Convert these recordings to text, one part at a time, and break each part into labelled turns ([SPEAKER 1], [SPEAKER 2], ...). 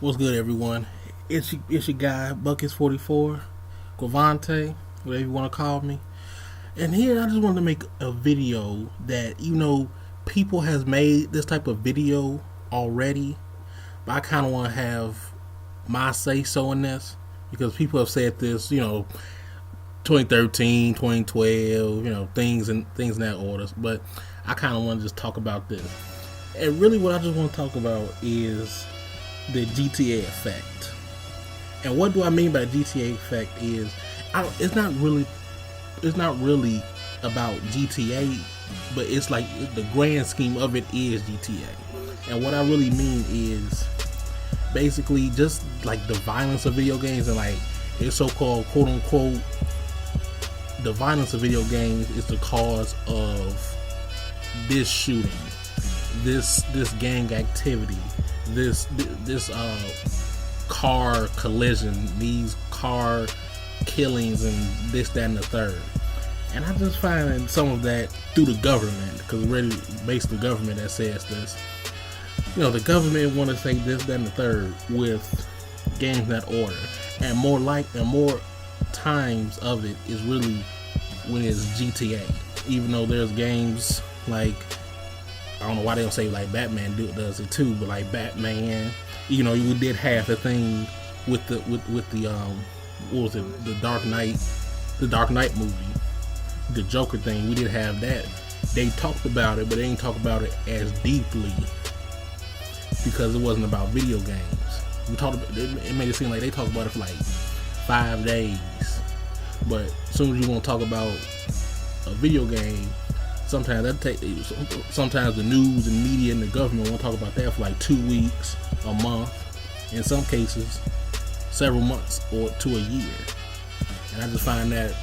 [SPEAKER 1] What's good, everyone? It's your guy Buckets44, Quavante, whatever you want to call me. And here I just wanted to make a video that people has made this type of video already, but I kind of want to have my say so in this because people have said this, 2013, 2012, things in that order. But I kind of want to just talk about this. And really, what I just want to talk about is the GTA effect. And what do I mean by GTA effect is, it's not really about GTA, but it's like the grand scheme of it is GTA. And what I really mean is basically just like the violence of video games and like it's so-called quote unquote the violence of video games is the cause of this shooting, this gang activity, this car collision, these car killings, and this, that, and the third. And I just find some of that through the government, because really, basically, the government that says this. The government want to say this, that, and the third with games in that order, and more times of it is really when it's GTA. Even though there's games like, I don't know why they don't say like Batman does it too, but like Batman, we did have the thing with the what was it, the Dark Knight movie, the Joker thing. We did have that. They talked about it, but they didn't talk about it as deeply because it wasn't about video games. It made it seem like they talked about it for like 5 days, but as soon as you want to talk about a video game, sometimes the news and media and the government want to talk about that for like 2 weeks, a month, in some cases several months or to a year. And I just find that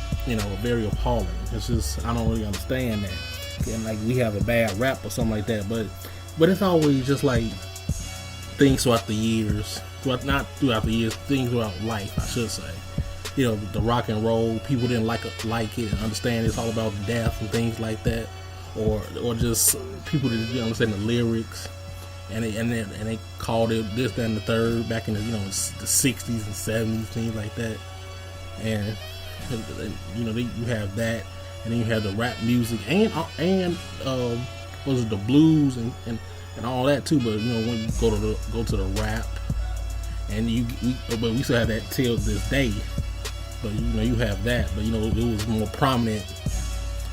[SPEAKER 1] very appalling. It's just, I don't really understand that. And like, we have a bad rap or something like that, but it's always just like things throughout the years, things throughout life, I should say. The rock and roll, people didn't like it and understand it's all about death and things like that, or just people that didn't understand the lyrics, and they called it this, that, and the third back in the 60s and 70s, things like that. And you have that, and then you have the rap music and was it the blues and all that too. But when you go to the rap, and but we still have that till this day. But you have that, but it was more prominent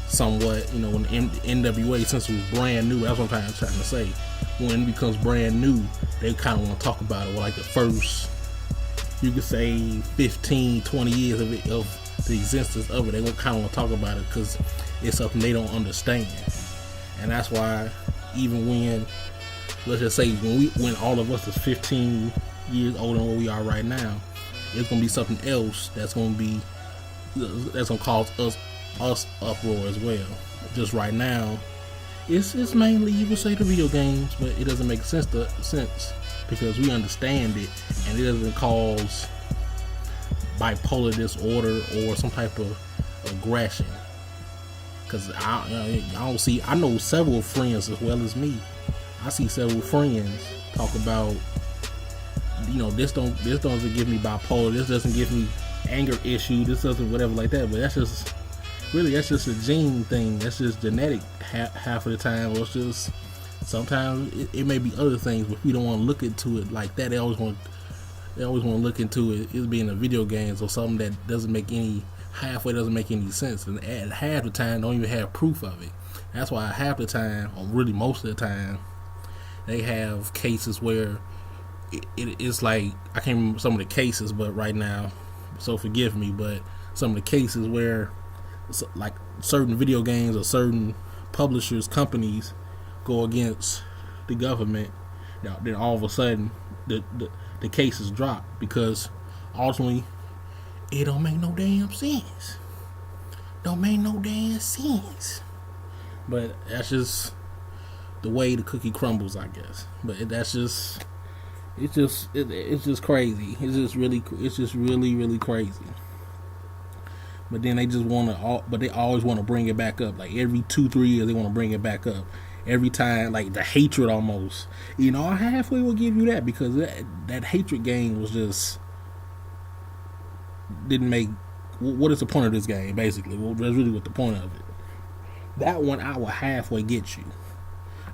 [SPEAKER 1] somewhat, when NWA, since it was brand new. That's what I'm trying to say. When it becomes brand new, they kind of want to talk about it. Well, like the first, you could say 15, 20 years of the existence of it, they kind of want to talk about it because it's something they don't understand. And that's why, even when, let's just say, when all of us is 15 years older than what we are right now, it's gonna be something else that's gonna cause us uproar as well. Just right now, it's mainly, you could say, the video games, but it doesn't make sense because we understand it, and it doesn't cause bipolar disorder or some type of aggression. Because I know several friends as well as me. I see several friends talk about, this doesn't give me bipolar, this doesn't give me anger issue, this doesn't whatever like that. But that's just a gene thing. That's just genetic half of the time, or it's just sometimes it may be other things, but we don't want to look into it like that. They always want to look into it being a video games or something that doesn't make any sense, and at half the time don't even have proof of it. That's why half the time, or really most of the time, they have cases where it's like, I can't remember some of the cases, but right now, so forgive me, but some of the cases where like certain video games or certain publishers, companies go against the government, then all of a sudden the cases drop because ultimately it don't make no damn sense. But that's just the way the cookie crumbles, I guess. But it's just crazy. It's just really crazy. But then they just want to, but they always want to bring it back up. Like every 2-3 years, they want to bring it back up. every time, like the hatred almost. I halfway will give you that, because that hatred game was just didn't make. What is the point of this game? Basically, well, that's really what the point of it. That one, I will halfway get you.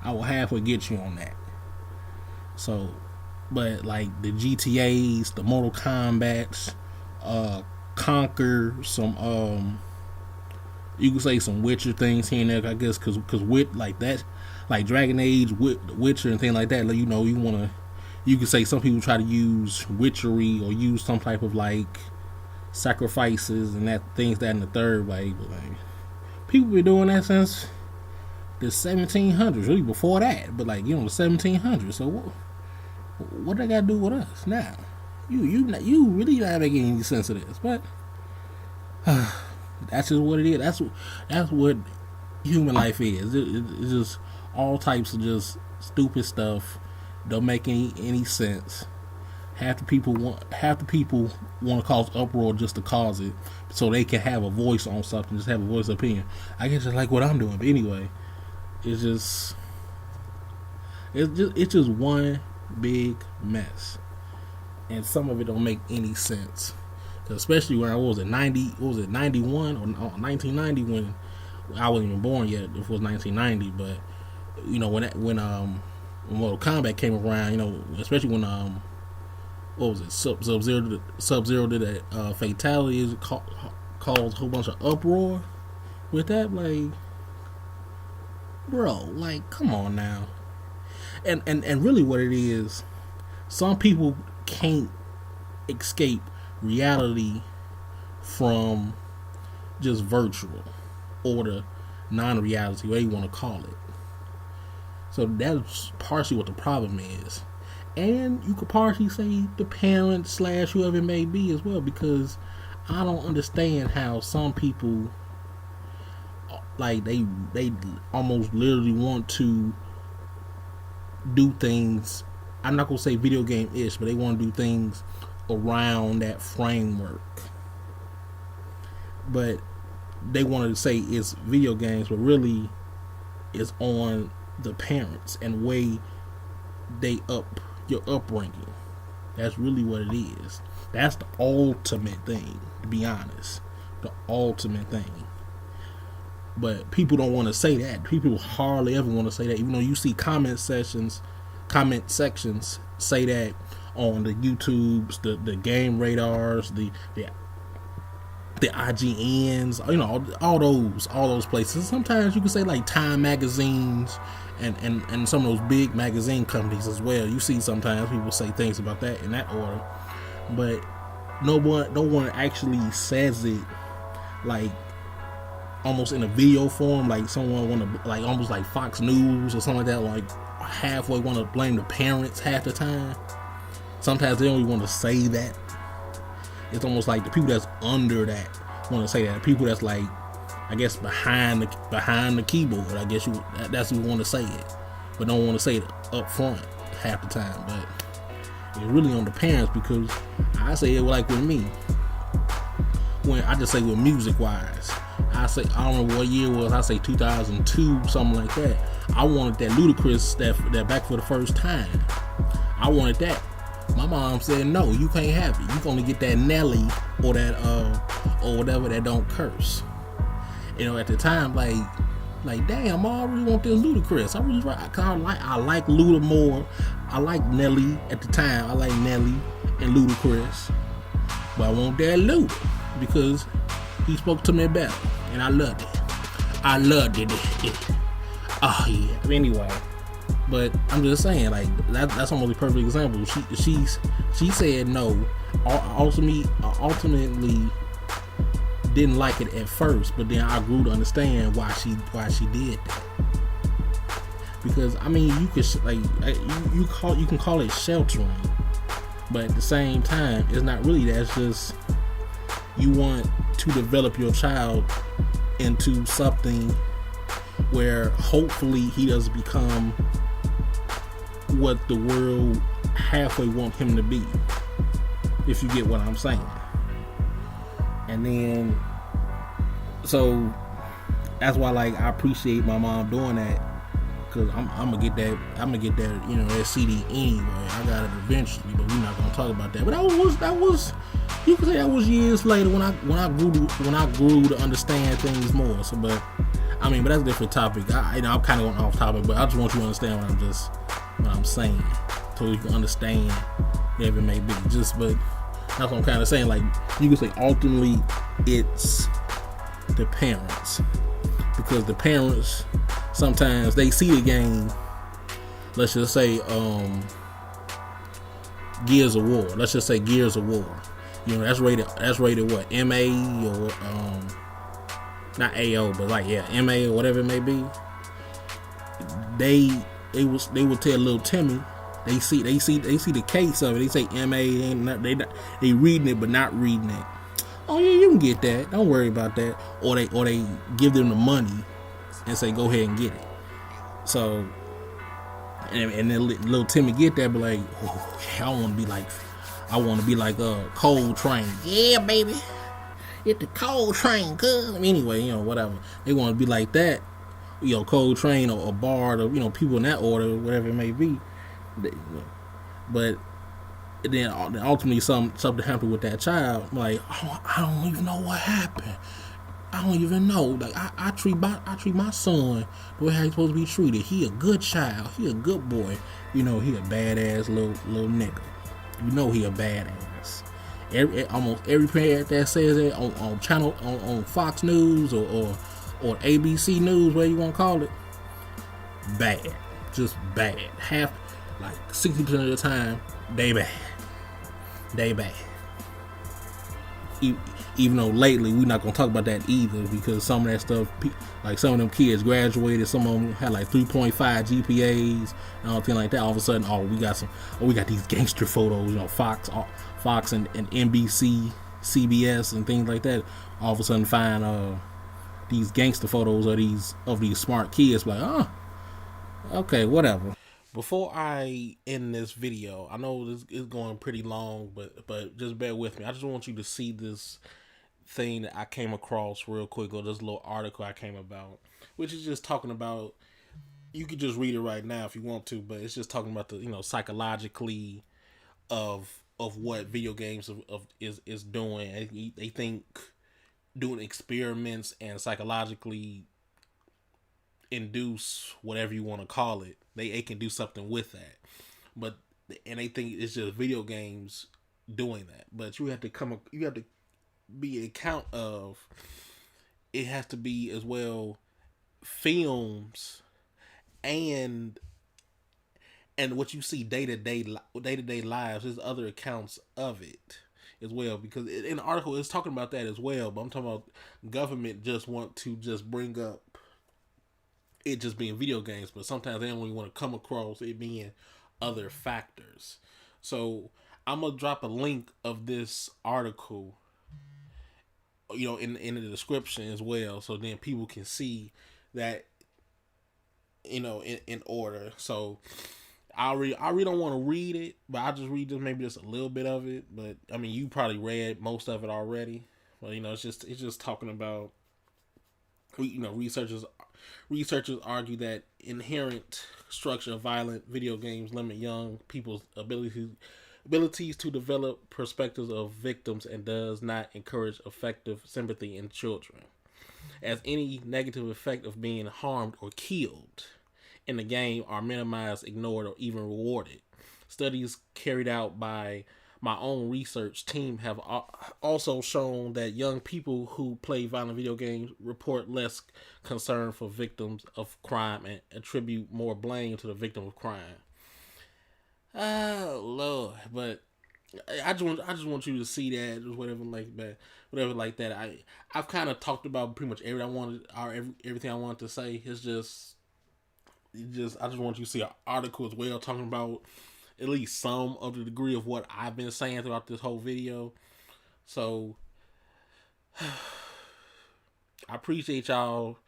[SPEAKER 1] I will halfway get you on that. So, but like the GTAs, the Mortal Kombats, Conquer, some you could say some Witcher things here and there, I guess, because with like that, like Dragon Age, Witcher and things like that. Like, you could say some people try to use witchery or use some type of like sacrifices and that things that in the third way, but like people been doing that since the 1700s, really before that. But like the 1700s. So what they got to do with us now? You really not making any sense of this, but that's just what it is. That's what human life is. It's just all types of just stupid stuff. Don't make any sense. Half the people want to cause uproar just to cause it, so they can have a voice on something, just have a voice of opinion. I guess just like what I'm doing, but anyway, it's just one big mess, and some of it don't make any sense. Especially when I was at 91 or 1990, when I wasn't even born yet. If it was 1990, but when Mortal Kombat came around, especially when what was it, Sub-Zero did that fatality, caused a whole bunch of uproar with that. Like, bro, like, come on now. And really what it is, some people can't escape reality from just virtual or the non-reality, whatever you want to call it. So that's partially what the problem is. And you could partially say the parents / whoever it may be as well, because I don't understand how some people, like, they almost literally want to do things. I'm not gonna say video game-ish, but they want to do things around that framework. But they wanted to say it's video games, but really it's on the parents and way they your upbringing. That's really what it is. That's the ultimate thing, to be honest. The ultimate thing. But people don't want to say that. People hardly ever want to say that, even though you see comment sections say that on the YouTubes, the Game Radars, the IGNs, all those places. Sometimes you can say like Time magazines and some of those big magazine companies as well. You see sometimes people say things about that in that order, but no one actually says it like almost in a video form, like someone want to, like almost like Fox News or something like that, like halfway want to blame the parents half the time. Sometimes they don't even want to say that. It's almost like the people that's under that want to say that. The people that's like, I guess behind the keyboard, I guess that's who want to say it, but don't want to say it up front half the time. But it's really on the parents, because I say it like with me, when I just say with music wise, I don't remember what year it was, I say 2002, something like that. I wanted that Ludacris, that Back for the First Time. I wanted that. My mom said, no, you can't have it. You gonna get that Nelly or that or whatever that don't curse. At the time, like damn, I really want this Ludacris. I like Luda more. I like Nelly at the time. I like Nelly and Ludacris, but I want that Luda because he spoke to me better, and I loved it. Oh yeah. But anyway, but I'm just saying, like that's almost a perfect example. She said no. Ultimately didn't like it at first, but then I grew to understand why she did that. Because I mean, you could you can call it sheltering, but at the same time, it's not really that. It's just you want to develop your child into something where hopefully he does become what the world halfway want him to be, if you get what I'm saying. And then, so that's why, like, I appreciate my mom doing that, Cause I'm gonna get that. I'm gonna get that. You know, that CD anyway. I got it eventually, but we're not gonna talk about that. But that was. You could say that was years later when I grew to understand things more. So, but that's a different topic. I'm kind of going off topic, but I just want you to understand what I'm saying, so you can understand whatever it may be. But that's what I'm kind of saying. Like, you could say ultimately it's the parents, because the parents sometimes they see the game. Let's just say Gears of War. Let's just say Gears of War. You know, that's rated what, MA or not AO, but like, yeah, MA or whatever it may be. They would tell little Timmy. They see the case of it. They say MA. They reading it but not reading it. Oh yeah, you can get that. Don't worry about that. Or they give them the money and say go ahead and get it. So and then little Timmy get that, but like, oh, I want to be like Cold Train. Yeah, baby. Get the Cold Train, cuz. Anyway, you know, whatever. They want to be like that. You know, Cold Train or Bard, or, you know, people in that order, whatever it may be. But then ultimately something happened with that child. I'm like, I don't even know what happened. I don't even know. Like, I treat my son the way how he's supposed to be treated. He a good child. He a good boy. You know, he a badass little nigga. You know he a badass. Almost every parent that says it on channel on Fox News or ABC News, whatever you want to call it, bad, just bad. Half, like 60% of the time, they bad. Even though lately we're not gonna talk about that either, because some of that stuff, like some of them kids graduated, some of them had like 3.5 GPAs and all things like that. All of a sudden, we got these gangster photos, you know, Fox and NBC, CBS and things like that. All of a sudden, find these gangster photos of these smart kids. Like, oh, okay, whatever. Before I end this video, I know this is going pretty long, but just bear with me. I just want you to see this thing that I came across real quick, or this little article I came about, which is just talking about, you could just read it right now if you want to, but it's just talking about the, you know, psychologically of what video games is doing. They think doing experiments and psychologically induce whatever you want to call it, they can do something with that, and they think it's just video games doing that. But you have to be account of, it has to be as well films and what you see day to day lives. There's other accounts of it as well, because in the article it's talking about that as well. But I'm talking about government just want to just bring up it just being video games, but sometimes they only want to come across it being other factors. So I'm gonna drop a link of this article, you know, in the description as well, so then people can see that, you know, in order. So I really don't want to read it, but I'll just read maybe just a little bit of it. But I mean, you probably read most of it already. Well, you know, it's just talking about, you know, researchers argue that inherent structure of violent video games limit young people's abilities to develop perspectives of victims and does not encourage effective sympathy in children, as any negative effect of being harmed or killed in the game are minimized, ignored, or even rewarded. Studies carried out by my own research team have also shown that young people who play violent video games report less concern for victims of crime and attribute more blame to the victim of crime. Oh Lord! But I just want you to see that, whatever like that. I've kind of talked about pretty much everything I wanted to say. I just want you to see an article as well, talking about at least some of the degree of what I've been saying throughout this whole video. So I appreciate y'all,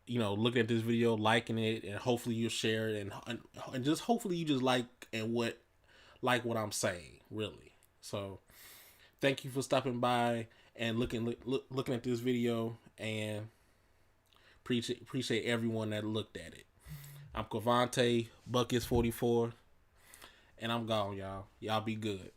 [SPEAKER 1] you know, looking at this video, liking it, and hopefully you'll share it, and just hopefully you just like what I'm saying, really. So thank you for stopping by and looking at this video, and appreciate everyone that looked at it. I'm Cavante, Buckets 44, and I'm gone, y'all. Y'all be good.